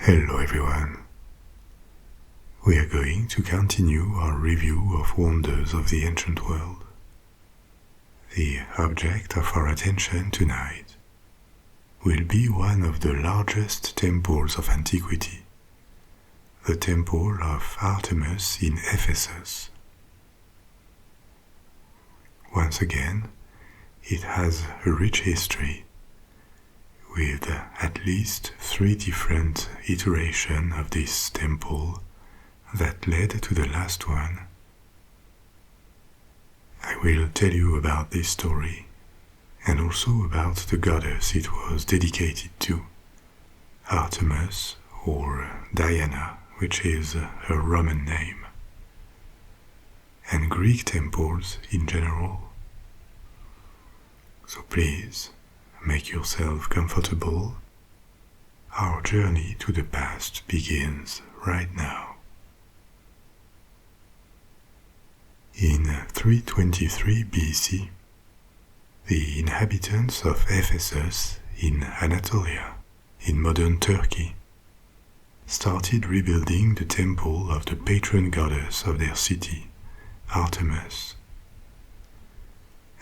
Hello everyone. We are going to continue our review of wonders of the ancient world. The object of our attention tonight will be one of the largest temples of antiquity, the Temple of Artemis in Ephesus. Once again, it has a rich history, with at least 3 different iterations of this temple that led to the last one. I will tell you about this story and also about the goddess it was dedicated to, Artemis or Diana, which is her Roman name, and Greek temples in general. So please, make yourself comfortable. Our journey to the past begins right now. In 323 BC, the inhabitants of Ephesus in Anatolia, in modern Turkey, started rebuilding the temple of the patron goddess of their city, Artemis.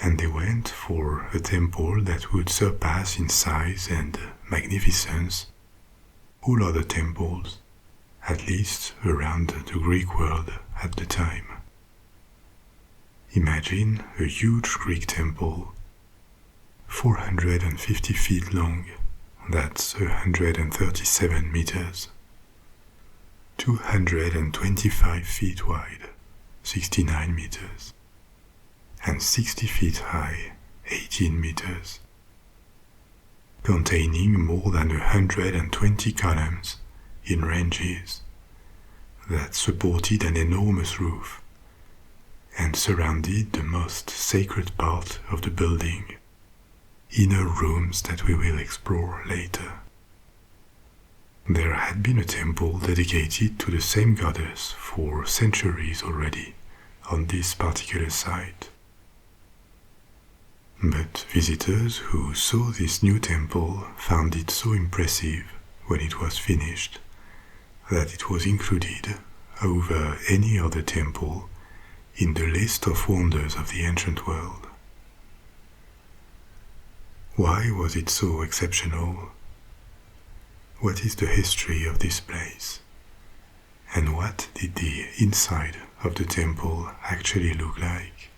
And they went for a temple that would surpass in size and magnificence all other temples, at least around the Greek world at the time. Imagine a huge Greek temple, 450 feet long, that's 137 meters, 225 feet wide, 69 meters, and 60 feet high, 18 meters, containing more than 120 columns in ranges that supported an enormous roof and surrounded the most sacred part of the building, inner rooms that we will explore later. There had been a temple dedicated to the same goddess for centuries already on this particular site. But visitors who saw this new temple found it so impressive when it was finished that it was included over any other temple in the list of wonders of the ancient world. Why was it so exceptional? What is the history of this place? And what did the inside of the temple actually look like?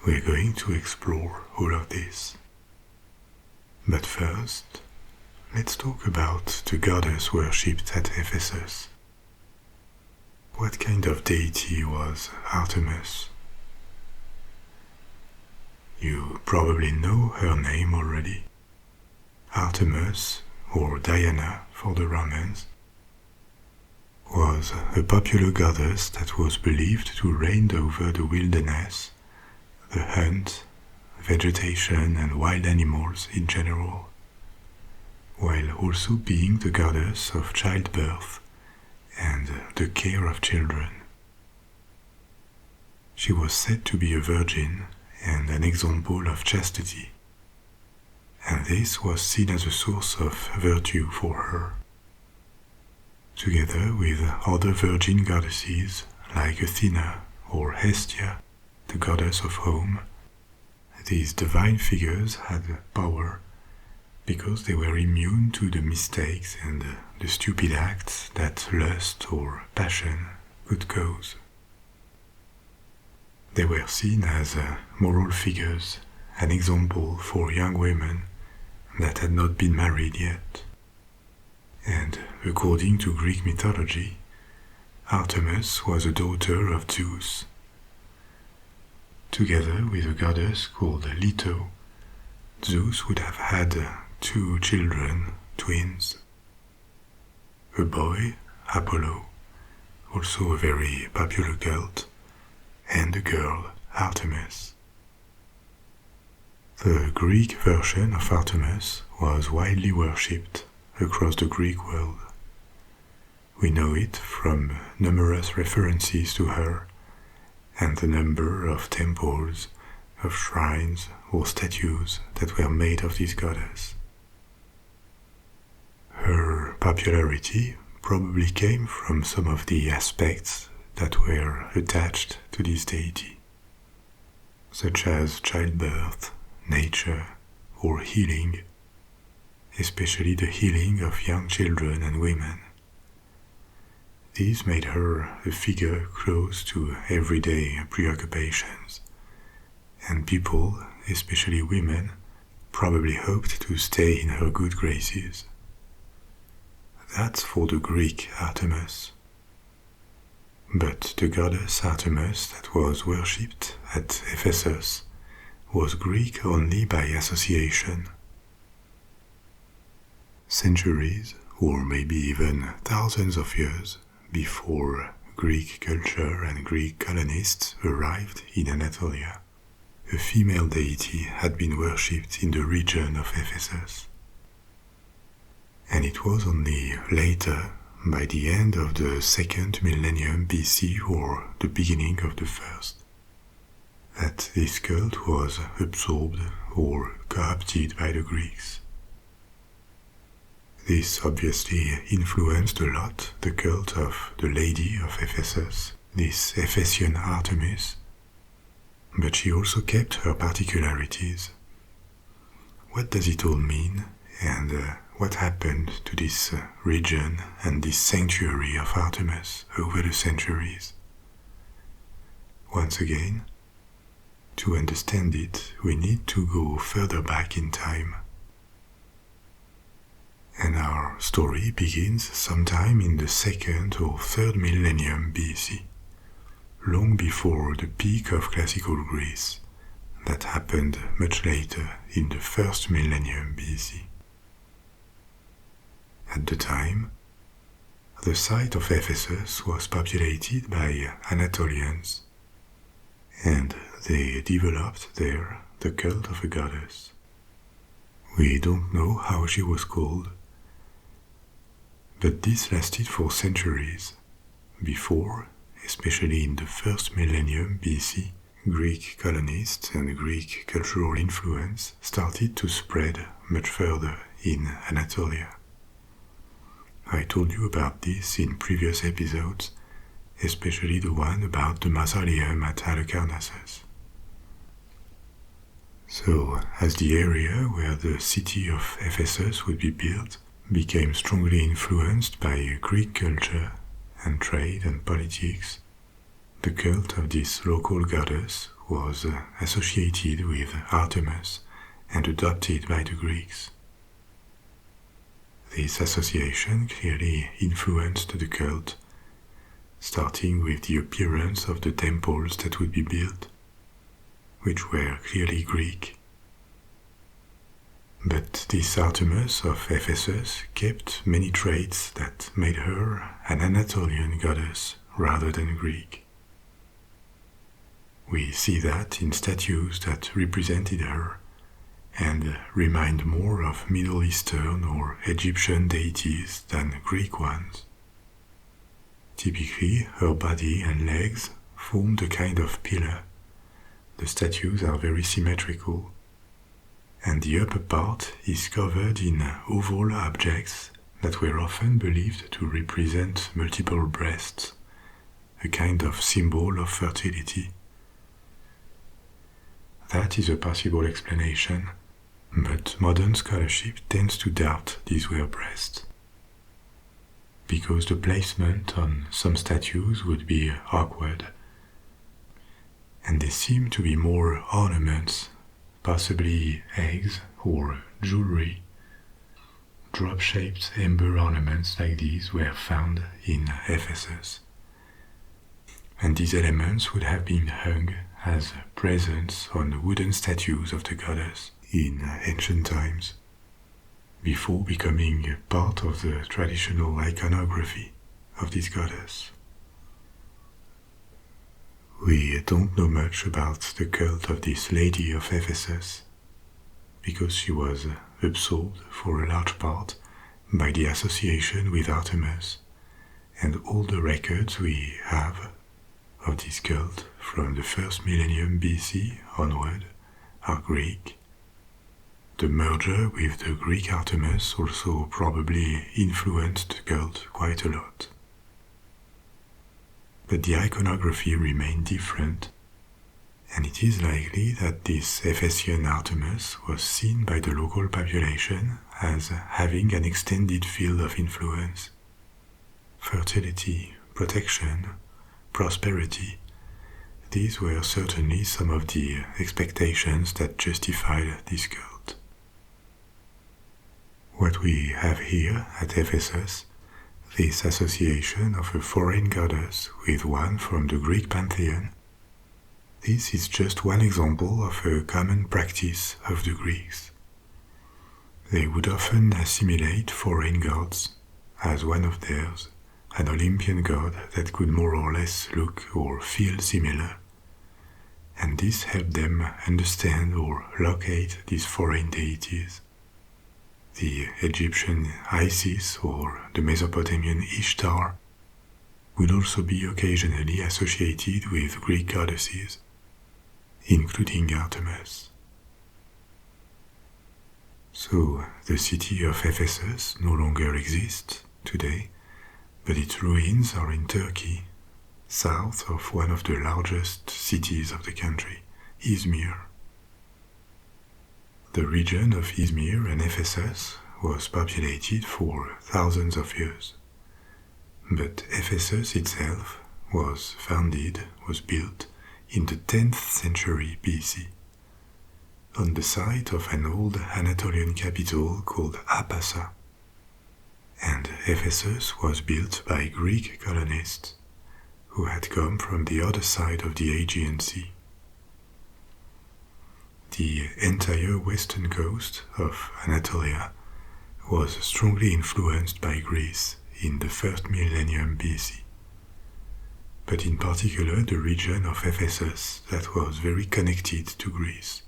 We're going to explore all of this. But first, let's talk about the goddess worshipped at Ephesus. What kind of deity was Artemis? You probably know her name already. Artemis, or Diana for the Romans, was a popular goddess that was believed to reign over the wilderness, the hunt, vegetation and wild animals in general, while also being the goddess of childbirth and the care of children. She was said to be a virgin and an example of chastity, and this was seen as a source of virtue for her. Together with other virgin goddesses like Athena or Hestia, the goddess of home, these divine figures had power because they were immune to the mistakes and the stupid acts that lust or passion could cause. They were seen as moral figures, an example for young women that had not been married yet. And according to Greek mythology, Artemis was a daughter of Zeus. Together with a goddess called Leto, Zeus would have had 2 children, twins. A boy, Apollo, also a very popular cult, and a girl, Artemis. The Greek version of Artemis was widely worshipped across the Greek world. We know it from numerous references to her and the number of temples, of shrines or statues that were made of this goddess. Her popularity probably came from some of the aspects that were attached to this deity, such as childbirth, nature, or healing, especially the healing of young children and women. These made her a figure close to everyday preoccupations, and people, especially women, probably hoped to stay in her good graces. That's for the Greek Artemis. But the goddess Artemis that was worshipped at Ephesus was Greek only by association. Centuries, or maybe even thousands of years before Greek culture and Greek colonists arrived in Anatolia, a female deity had been worshipped in the region of Ephesus. And it was only later, by the end of the 2nd millennium BC or the beginning of the 1st, that this cult was absorbed or co-opted by the Greeks. This obviously influenced a lot the cult of the Lady of Ephesus, this Ephesian Artemis, but she also kept her particularities. What does it all mean, and what happened to this region and this sanctuary of Artemis over the centuries? Once again, to understand it, we need to go further back in time. And our story begins sometime in the 2nd or 3rd millennium BC, long before the peak of classical Greece, that happened much later in the 1st millennium BC. At the time, the site of Ephesus was populated by Anatolians, and they developed there the cult of a goddess. We don't know how she was called, but this lasted for centuries, before, especially in the 1st millennium BC, Greek colonists and Greek cultural influence started to spread much further in Anatolia. I told you about this in previous episodes, especially the one about the mausoleum at Halicarnassus. So, as the area where the city of Ephesus would be built became strongly influenced by Greek culture and trade and politics, the cult of this local goddess was associated with Artemis and adopted by the Greeks. This association clearly influenced the cult, starting with the appearance of the temples that would be built, which were clearly Greek. But this Artemis of Ephesus kept many traits that made her an Anatolian goddess rather than Greek. We see that in statues that represented her and remind more of Middle Eastern or Egyptian deities than Greek ones. Typically, her body and legs formed a kind of pillar. The statues are very symmetrical, and the upper part is covered in oval objects that were often believed to represent multiple breasts, a kind of symbol of fertility. That is a possible explanation, but modern scholarship tends to doubt these were breasts, because the placement on some statues would be awkward, and they seem to be more ornaments, possibly eggs or jewelry. Drop-shaped amber ornaments like these were found in Ephesus, and these elements would have been hung as presents on wooden statues of the goddess in ancient times, before becoming part of the traditional iconography of this goddess. We don't know much about the cult of this Lady of Ephesus, because she was absorbed for a large part by the association with Artemis, and all the records we have of this cult from the 1st millennium BC onward are Greek. the merger with the Greek Artemis also probably influenced the cult quite a lot. But the iconography remained different, and it is likely that this Ephesian Artemis was seen by the local population as having an extended field of influence. Fertility, protection, prosperity, these were certainly some of the expectations that justified this cult. What we have here at Ephesus, this association of a foreign goddess with one from the Greek pantheon, this is just one example of a common practice of the Greeks. They would often assimilate foreign gods as one of theirs, an Olympian god that could more or less look or feel similar, and this helped them understand or locate these foreign deities. The Egyptian Isis or the Mesopotamian Ishtar would also be occasionally associated with Greek goddesses, including Artemis. So the city of Ephesus no longer exists today, but its ruins are in Turkey, south of one of the largest cities of the country, Izmir. The region of Izmir and Ephesus was populated for thousands of years, but Ephesus itself was built in the 10th century BC, on the site of an old Anatolian capital called Apasa, and Ephesus was built by Greek colonists who had come from the other side of the Aegean Sea. The entire western coast of Anatolia was strongly influenced by Greece in the first millennium BC, but in particular the region of Ephesus that was very connected to Greece.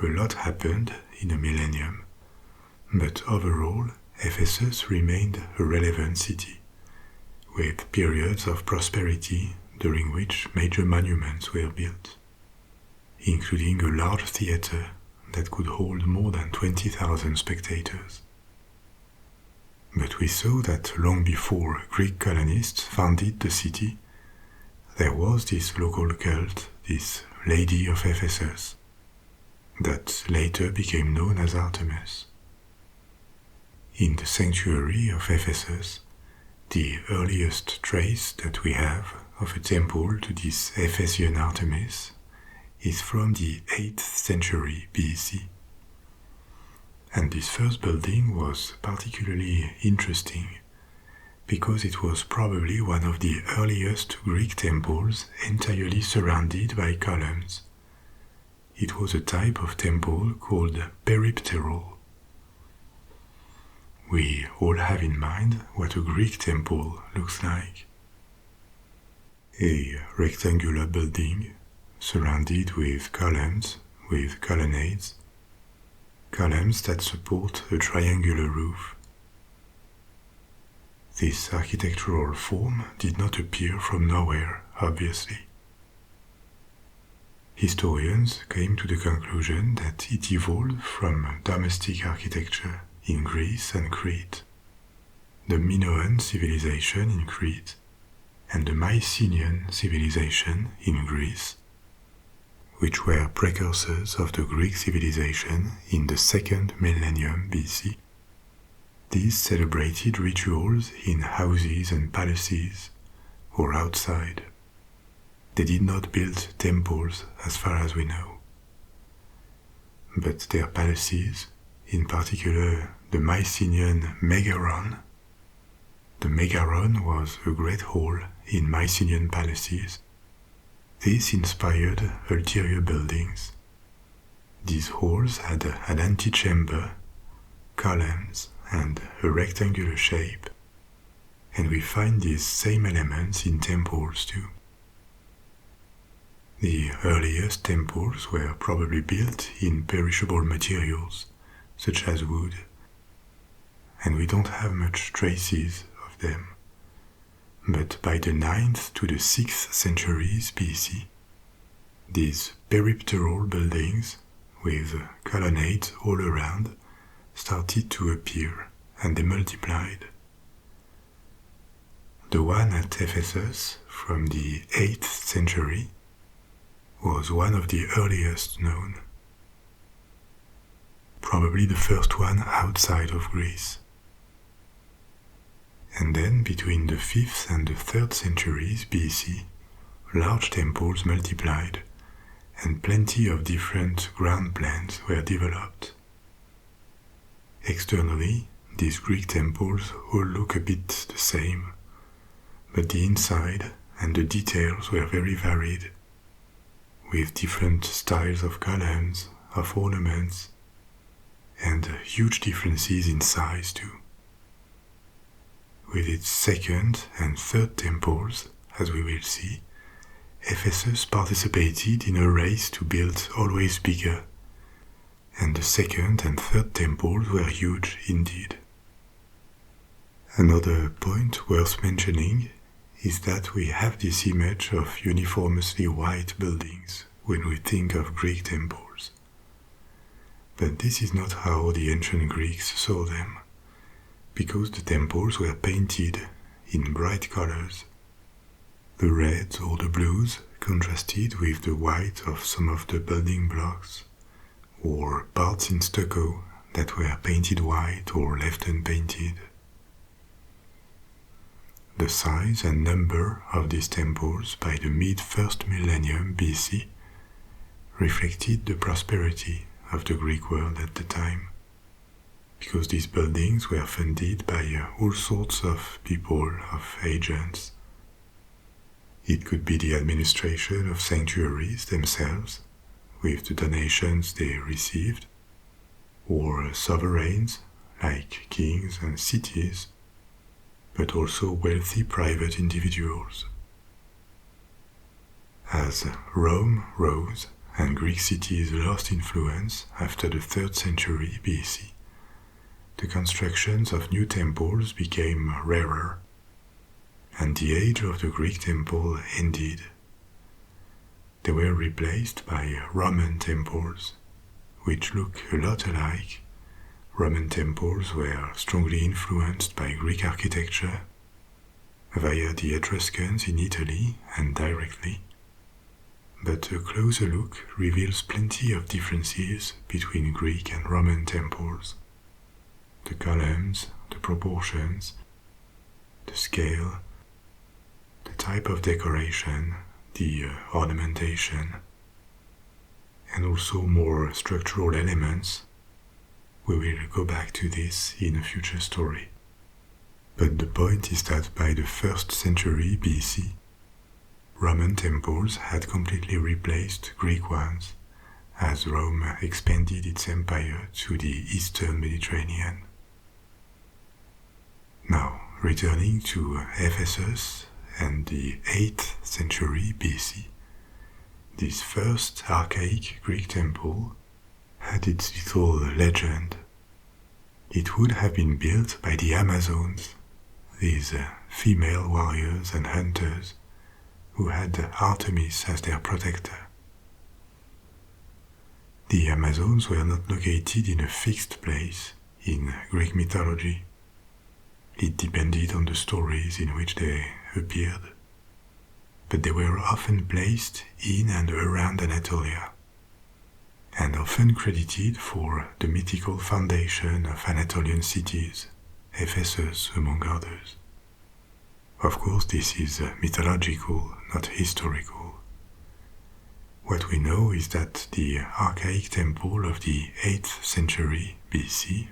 A lot happened in a millennium, but overall Ephesus remained a relevant city, with periods of prosperity during which major monuments were built, including a large theater that could hold more than 20,000 spectators. But we saw that long before Greek colonists founded the city, there was this local cult, this Lady of Ephesus, that later became known as Artemis. In the sanctuary of Ephesus, the earliest trace that we have of a temple to this Ephesian Artemis is from the 8th century BC. And this first building was particularly interesting because it was probably one of the earliest Greek temples entirely surrounded by columns. It was a type of temple called peripteral. We all have in mind what a Greek temple looks like. A rectangular building surrounded with columns, with colonnades, columns that support a triangular roof. This architectural form did not appear from nowhere, obviously. Historians came to the conclusion that it evolved from domestic architecture in Greece and Crete, the Minoan civilization in Crete, and the Mycenaean civilization in Greece, which were precursors of the Greek civilization in the 2nd millennium BC. These celebrated rituals in houses and palaces, or outside. They did not build temples as far as we know. But their palaces, in particular the Mycenaean Megaron. The Megaron was a great hall in Mycenaean palaces. This inspired ulterior buildings. These halls had an antechamber, columns, and a rectangular shape, and we find these same elements in temples too. The earliest temples were probably built in perishable materials, such as wood, and we don't have much traces of them. But by the 9th to the 6th centuries BC, these peripteral buildings with colonnades all around, started to appear, and they multiplied. The one at Ephesus from the 8th century was one of the earliest known, probably the first one outside of Greece. And then between the 5th and the 3rd centuries BC, large temples multiplied, and plenty of different ground plans were developed. Externally, these Greek temples all look a bit the same, but the inside and the details were very varied, with different styles of columns, of ornaments, and huge differences in size too. With its 2nd and 3rd temples, as we will see, Ephesus participated in a race to build always bigger, and the 2nd and 3rd temples were huge indeed. Another point worth mentioning is that we have this image of uniformly white buildings when we think of Greek temples. But this is not how the ancient Greeks saw them, because the temples were painted in bright colors. The reds or the blues contrasted with the white of some of the building blocks, or parts in stucco that were painted white or left unpainted. The size and number of these temples by the mid-1st millennium BC reflected the prosperity of the Greek world at the time, because these buildings were funded by all sorts of people, of agents. It could be the administration of sanctuaries themselves, with the donations they received, or sovereigns, like kings and cities, but also wealthy private individuals. As Rome rose and Greek cities lost influence after the 3rd century BC, the constructions of new temples became rarer, and the age of the Greek temple ended. They were replaced by Roman temples, which look a lot alike. Roman temples were strongly influenced by Greek architecture via the Etruscans in Italy and directly, but a closer look reveals plenty of differences between Greek and Roman temples. The columns, the proportions, the scale, the type of decoration, the ornamentation, and also more structural elements. We will go back to this in a future story. But the point is that by the 1st century BC, Roman temples had completely replaced Greek ones as Rome expanded its empire to the eastern Mediterranean. Now, returning to Ephesus and the 8th century BC, this first archaic Greek temple had its little legend. It would have been built by the Amazons, these female warriors and hunters who had Artemis as their protector. The Amazons were not located in a fixed place in Greek mythology. It depended on the stories in which they appeared, but they were often placed in and around Anatolia, and often credited for the mythical foundation of Anatolian cities, Ephesus among others. Of course, this is mythological, not historical. What we know is that the archaic temple of the 8th century BC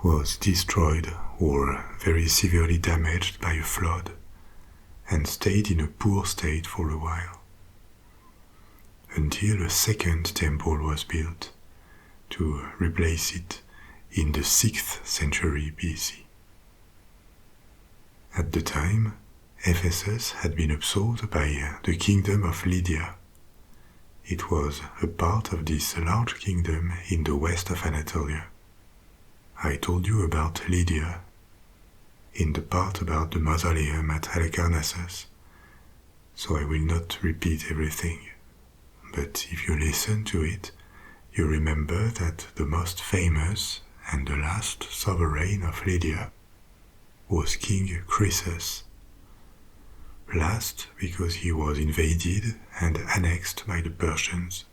was destroyed or very severely damaged by a flood and stayed in a poor state for a while, until a 2nd temple was built to replace it in the 6th century BC. At the time, Ephesus had been absorbed by the kingdom of Lydia. It was a part of this large kingdom in the west of Anatolia. I told you about Lydia in the part about the mausoleum at Halicarnassus, so I will not repeat everything, but if you listen to it, You remember that the most famous and the last sovereign of Lydia was King Croesus. Last because he was invaded and annexed by the Persians.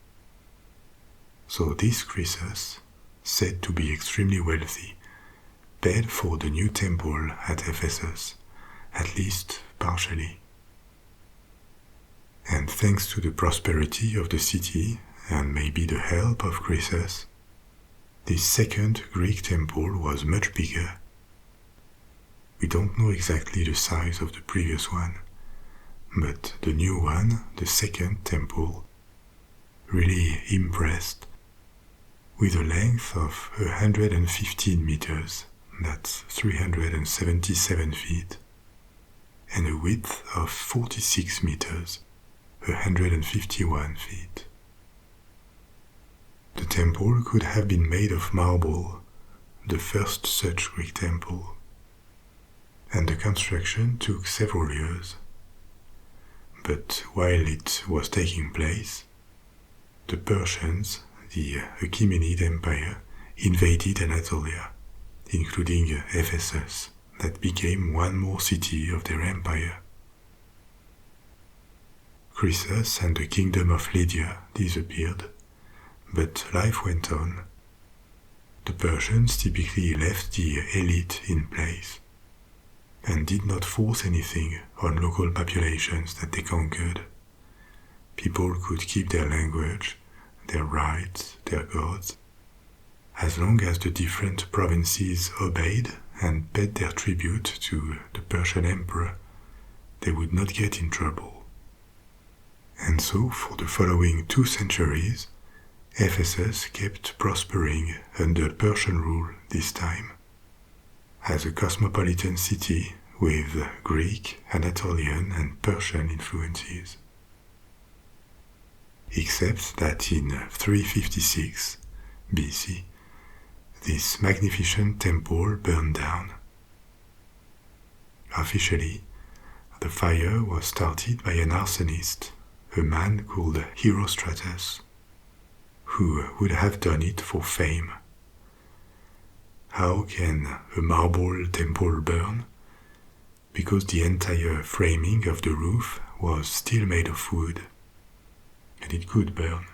So this Croesus, said to be extremely wealthy, paid for the new temple at Ephesus, at least partially. And thanks to the prosperity of the city and maybe the help of Croesus, this second Greek temple was much bigger. We don't know exactly the size of the previous one, but the new one, the second temple, really impressed, with a length of 115 meters, that's 377 feet, and a width of 46 meters, 151 feet. The temple could have been made of marble, the first such Greek temple, and the construction took several years. But while it was taking place, the Persians, the Achaemenid Empire, invaded Anatolia, including Ephesus, that became one more city of their empire. Croesus and the kingdom of Lydia disappeared, but life went on. The Persians typically left the elite in place and did not force anything on local populations that they conquered. People could keep their language, their rights, their gods, as long as the different provinces obeyed and paid their tribute to the Persian emperor. They would not get in trouble. And so, for the following 2 centuries, Ephesus kept prospering under Persian rule this time, as a cosmopolitan city with Greek, Anatolian and Persian influences. Except that in 356 BC, this magnificent temple burned down. Officially, the fire was started by an arsonist, a man called Herostratus, who would have done it for fame. How can a marble temple burn? Because the entire framing of the roof was still made of wood, and it could burn.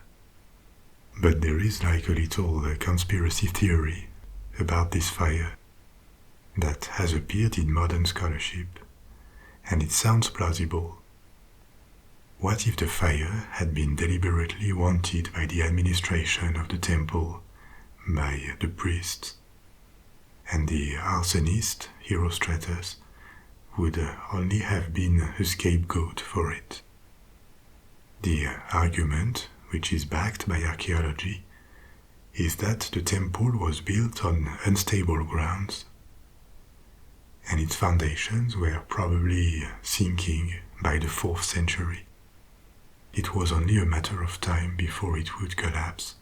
But there is like a little conspiracy theory about this fire that has appeared in modern scholarship, and it sounds plausible. What if the fire had been deliberately wanted by the administration of the temple, by the priests, and the arsonist, Herostratus, would only have been a scapegoat for it? The argument, which is backed by archaeology, is that the temple was built on unstable grounds, and its foundations were probably sinking by the 4th century. It was only a matter of time before it would collapse,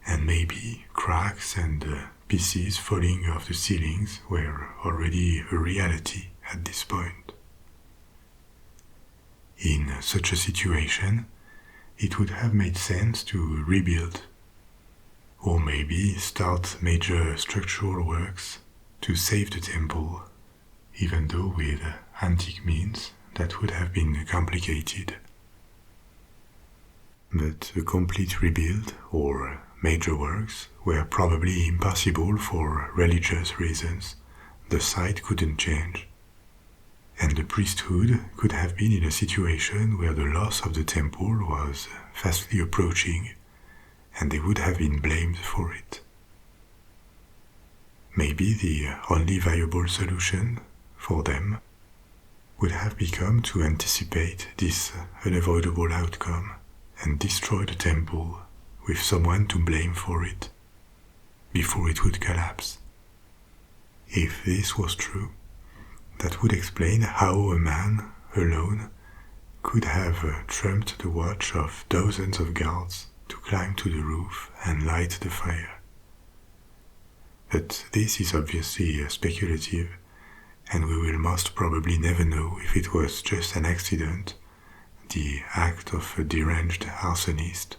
and maybe cracks and pieces falling off the ceilings were already a reality at this point. In such a situation, it would have made sense to rebuild, or maybe start major structural works to save the temple, even though with antique means that would have been complicated. But a complete rebuild or major works were probably impossible for religious reasons. The site couldn't change, and the priesthood could have been in a situation where the loss of the temple was fastly approaching, and they would have been blamed for it. Maybe the only viable solution for them would have become to anticipate this unavoidable outcome and destroy the temple with someone to blame for it before it would collapse. If this was true, that would explain how a man alone could have trumped the watch of dozens of guards to climb to the roof and light the fire. But this is obviously speculative, and we will most probably never know if it was just an accident, the act of a deranged arsonist,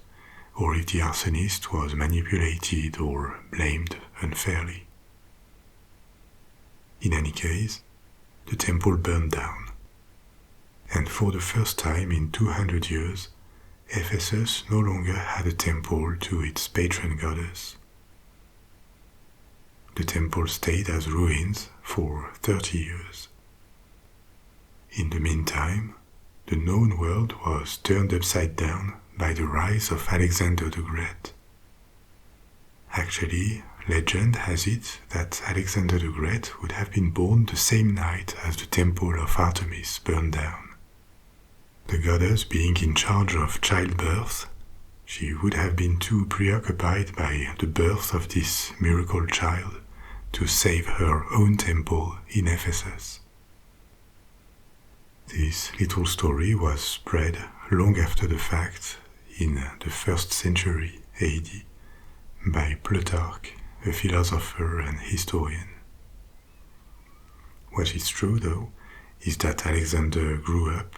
or if the arsonist was manipulated or blamed unfairly. In any case, the temple burned down, and for the first time in 200 years, Ephesus no longer had a temple to its patron goddess. The temple stayed as ruins for 30 years. In the meantime, the known world was turned upside down by the rise of Alexander the Great. Actually, legend has it that Alexander the Great would have been born the same night as the temple of Artemis burned down. The goddess being in charge of childbirth, she would have been too preoccupied by the birth of this miracle child to save her own temple in Ephesus. This little story was spread long after the fact in the 1st century AD by Plutarch, a philosopher and historian. What is true, though, is that Alexander grew up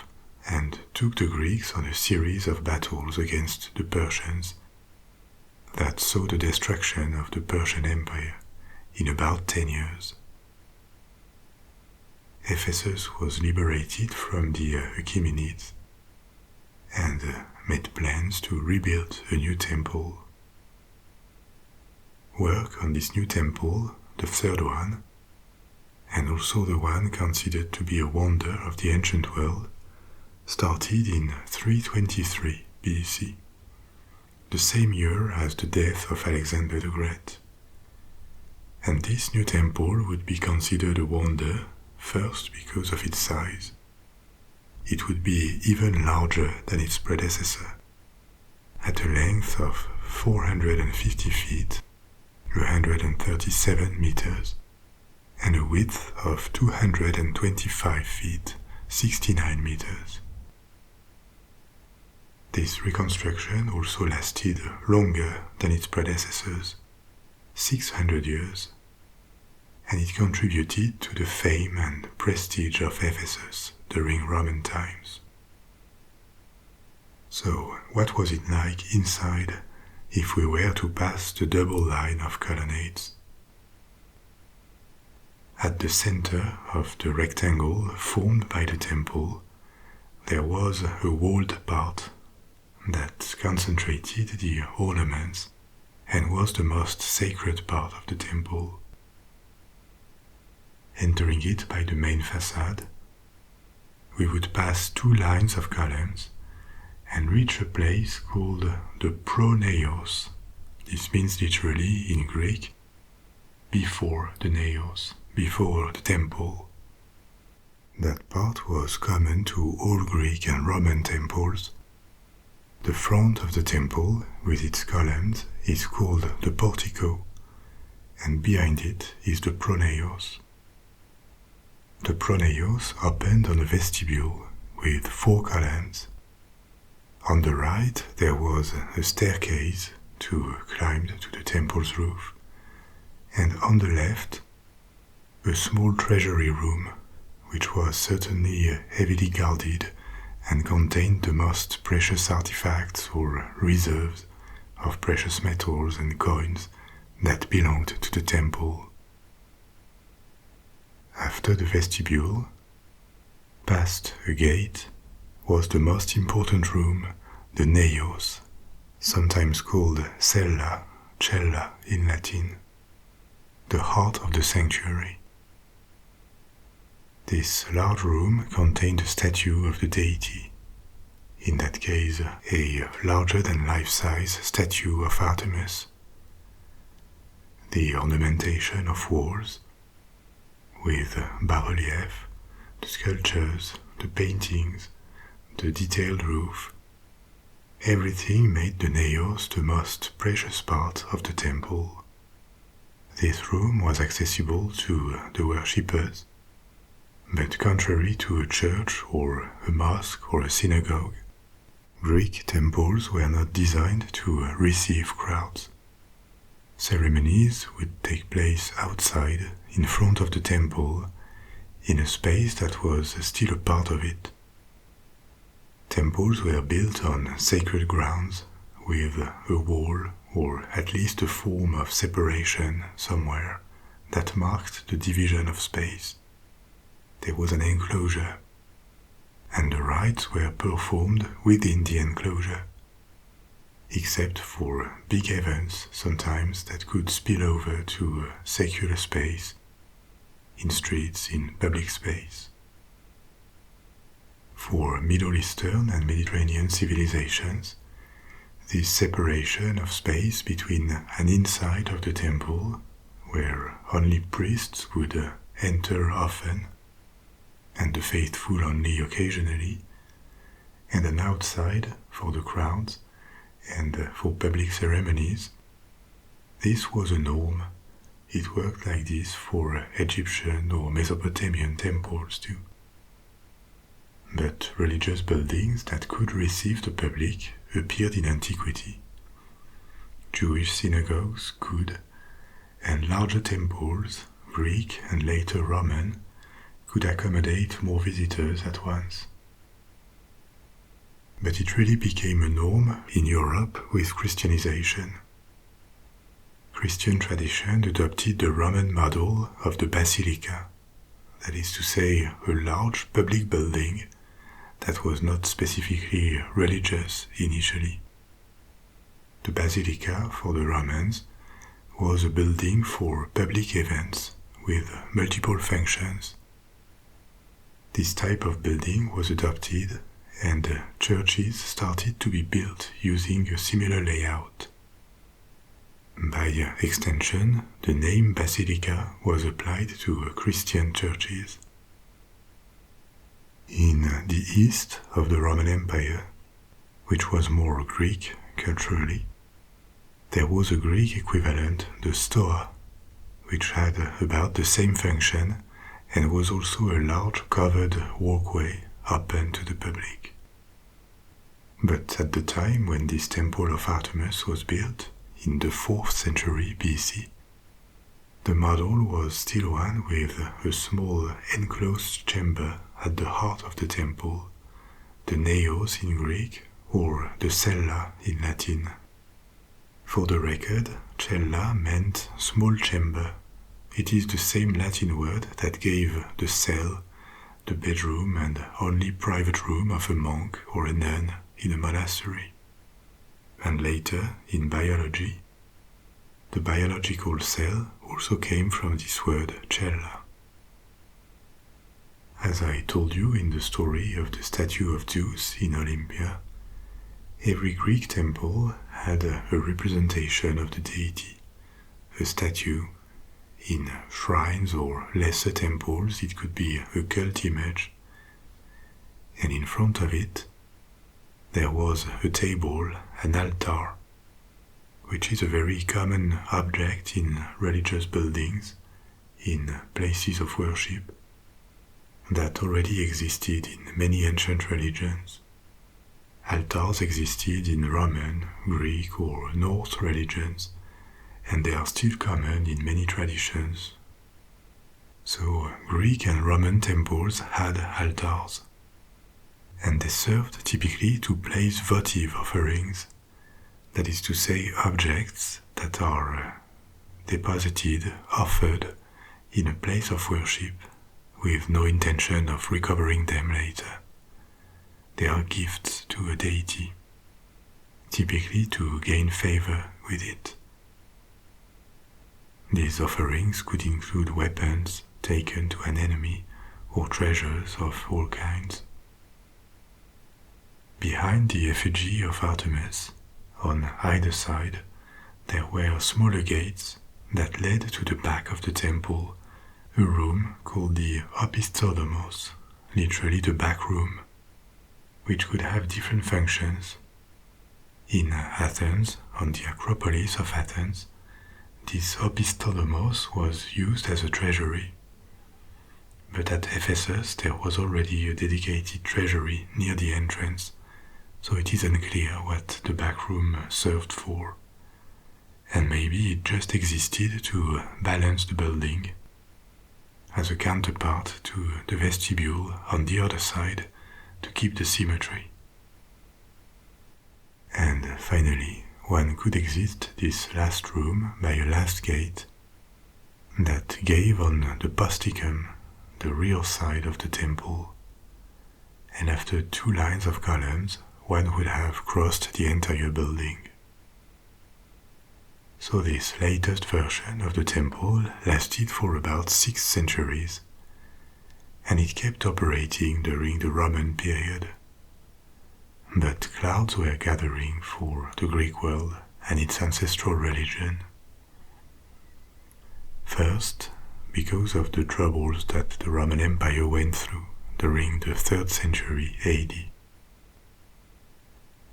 and took the Greeks on a series of battles against the Persians that saw the destruction of the Persian Empire in about 10 years. Ephesus was liberated from the Achaemenids and made plans to rebuild a new temple. Work on this new temple, the third one, and also the one considered to be a wonder of the ancient world, started in 323 BC, the same year as the death of Alexander the Great. And this new temple would be considered a wonder, first because of its size. It would be even larger than its predecessor, at a length of 450 feet, 137 meters, and a width of 225 feet, 69 meters. This reconstruction also lasted longer than its predecessors, 600 years, and it contributed to the fame and prestige of Ephesus during Roman times. So, what was it like inside if we were to pass the double line of colonnades? At the center of the rectangle formed by the temple, there was a walled part that concentrated the ornaments and was the most sacred part of the temple. Entering it by the main facade, we would pass 2 lines of columns and reach a place called the pronaos. This means literally in Greek, before the naos, before the temple. That part was common to all Greek and Roman temples. The front of the temple, with its columns, is called the portico, and behind it is the pronaos. The pronaos opened on a vestibule with 4 columns. On the right there was a staircase to climb to the temple's roof, and on the left a small treasury room, which was certainly heavily guarded and contained the most precious artifacts or reserves of precious metals and coins that belonged to the temple. After the vestibule, past a gate, was the most important room, the naos, sometimes called cella in Latin, the heart of the sanctuary. This large room contained a statue of the deity, in that case a larger-than-life-size statue of Artemis. The ornamentation of walls, with bas-relief, the sculptures, the paintings, the detailed roof, everything made the naos the most precious part of the temple. This room was accessible to the worshippers, but contrary to a church or a mosque or a synagogue, Greek temples were not designed to receive crowds. Ceremonies would take place outside, in front of the temple, in a space that was still a part of it. Temples were built on sacred grounds, with a wall or at least a form of separation somewhere that marked the division of space. There was an enclosure, and the rites were performed within the enclosure, except for big events sometimes that could spill over to a secular space, in streets, in public space. For Middle Eastern and Mediterranean civilizations, this separation of space between an inside of the temple, where only priests would enter often, and the faithful only occasionally, and an outside for the crowds and for public ceremonies, this was a norm. It worked like this for Egyptian or Mesopotamian temples too. But religious buildings that could receive the public appeared in antiquity. Jewish synagogues could, and larger temples, Greek and later Roman, could accommodate more visitors at once. But it really became a norm in Europe with Christianization. Christian tradition adopted the Roman model of the Basilica, that is to say, a large public building that was not specifically religious initially. The Basilica, for the Romans, was a building for public events with multiple functions. This type of building was adopted, and churches started to be built using a similar layout. By extension, the name Basilica was applied to Christian churches. In the east of the Roman Empire, which was more Greek culturally, there was a Greek equivalent, the Stoa, which had about the same function and was also a large covered walkway open to the public. But at the time when this temple of Artemis was built, in the 4th century BC, the model was still one with a small enclosed chamber at the heart of the temple, the naos in Greek or the cella in Latin. For the record, cella meant small chamber. It is the same Latin word that gave the cell, the bedroom and only private room of a monk or a nun in a monastery. And later, in biology, the biological cell also came from this word cella. As I told you in the story of the statue of Zeus in Olympia, every Greek temple had a representation of the deity, a statue. In shrines or lesser temples, it could be a cult image, and in front of it, there was a table, an altar, which is a very common object in religious buildings, in places of worship, that already existed in many ancient religions. Altars existed in Roman, Greek, or Norse religions, and they are still common in many traditions. So Greek and Roman temples had altars, and they served typically to place votive offerings, that is to say, objects that are deposited, offered in a place of worship with no intention of recovering them later. They are gifts to a deity, typically to gain favor with it. These offerings could include weapons taken to an enemy or treasures of all kinds. Behind the effigy of Artemis, on either side, there were smaller gates that led to the back of the temple, a room called the opistolomos, literally the back room, which could have different functions. In Athens, on the Acropolis of Athens, this opistolomos was used as a treasury. But at Ephesus there was already a dedicated treasury near the entrance, so it is unclear what the back room served for. And maybe it just existed to balance the building, as a counterpart to the vestibule on the other side to keep the symmetry. And finally, one could exit this last room by a last gate that gave on the posticum, the rear side of the temple, and after 2 lines of columns, one would have crossed the entire building. So this latest version of the temple lasted for about 6 centuries, and it kept operating during the Roman period. But clouds were gathering for the Greek world and its ancestral religion. First, because of the troubles that the Roman Empire went through during the 3rd century AD.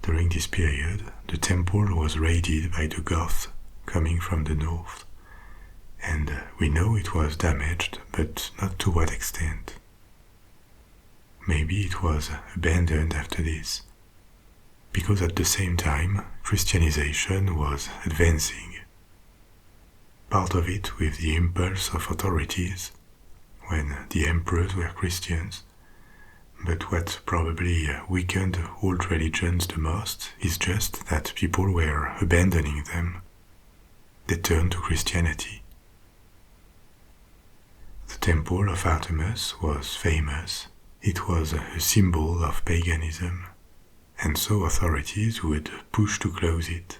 During this period, the temple was raided by the Goths coming from the north, and we know it was damaged, but not to what extent. Maybe it was abandoned after this, because at the same time Christianization was advancing. Part of it with the impulse of authorities, when the emperors were Christians, but what probably weakened old religions the most is just that people were abandoning them. They turned to Christianity. The temple of Artemis was famous. It was a symbol of paganism, and so authorities would push to close it,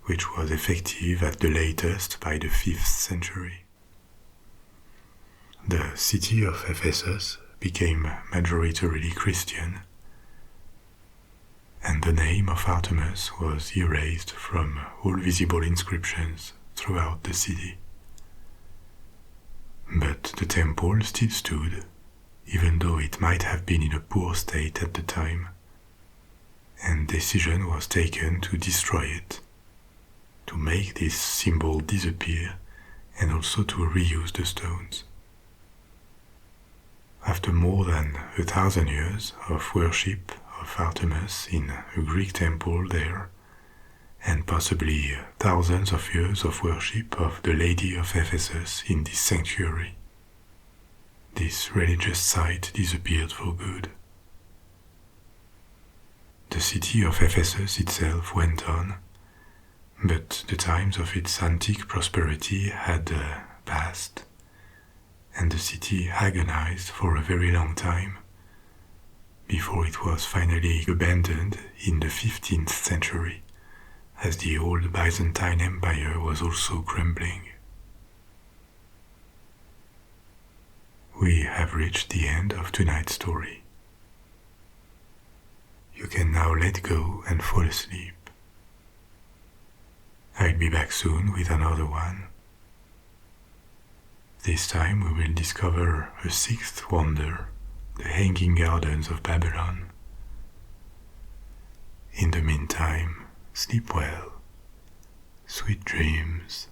which was effective at the latest by the 5th century. The city of Ephesus became majoritarily Christian, and the name of Artemis was erased from all visible inscriptions throughout the city. But the temple still stood, even though it might have been in a poor state at the time, and decision was taken to destroy it, to make this symbol disappear, and also to reuse the stones. After more than 1,000 years of worship of Artemis in a Greek temple there, and possibly thousands of years of worship of the Lady of Ephesus in this sanctuary, this religious site disappeared for good. The city of Ephesus itself went on, but the times of its antique prosperity had passed, and the city agonized for a very long time, before it was finally abandoned in the 15th century, as the old Byzantine Empire was also crumbling. We have reached the end of tonight's story. You can now let go and fall asleep. I'll be back soon with another one. This time we will discover a 6th wonder, the Hanging Gardens of Babylon. In the meantime, sleep well. Sweet dreams.